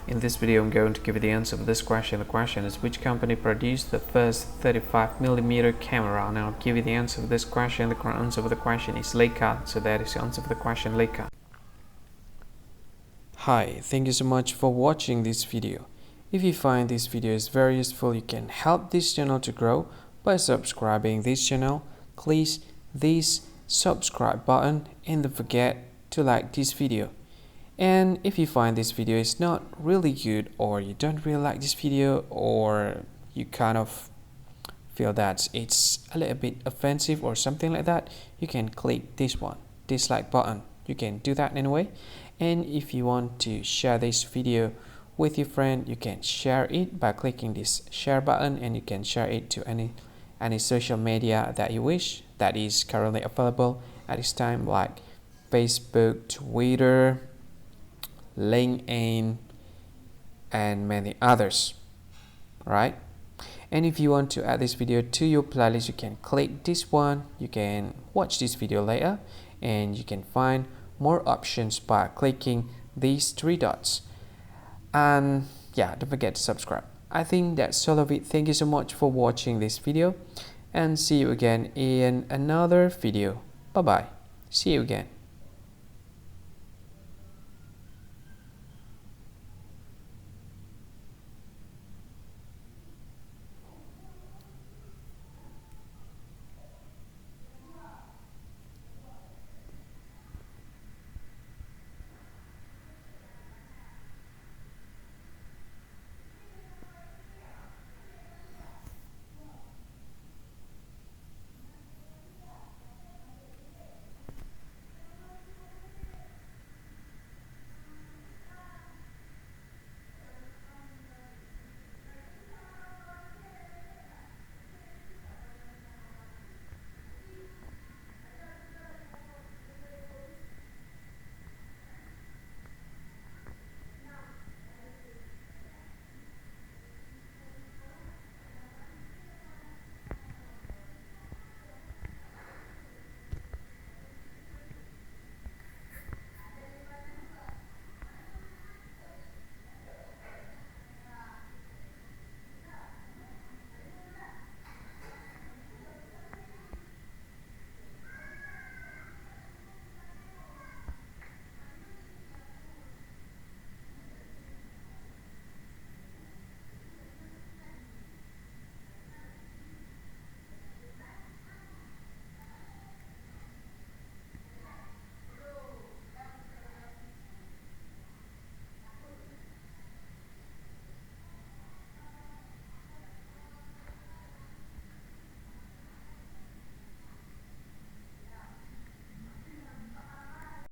In this video, I'm going to give you the answer of this question. The question is, which company produced the first 35mm camera? Now I'll give you the answer of this question. The correct answer of the question is Leica. So that is the answer of the question, Leica. Hi, thank you so much for watching this video. If you find this video is very useful, you can help this channel to grow by subscribing this channel. Please this subscribe button and don't forget to like this video. And if you find this video is not really good, or you don't really like this video, or you kind of feel that it's a little bit offensive or something like that, you can click this one, dislike button. You can do that anyway. And if you want to share this video with your friend, you can share it by clicking this share button, and you can share it to any social media that you wish that is currently available at this time, like Facebook, Twitter, LinkedIn, and many others, right? And if you want to add this video to your playlist, you can click this one. You can watch this video later, and you can find more options by clicking these three dots. And yeah, don't forget to subscribe. I think that's all of it. Thank you so much for watching this video, and see you again in another video. Bye bye. See you again.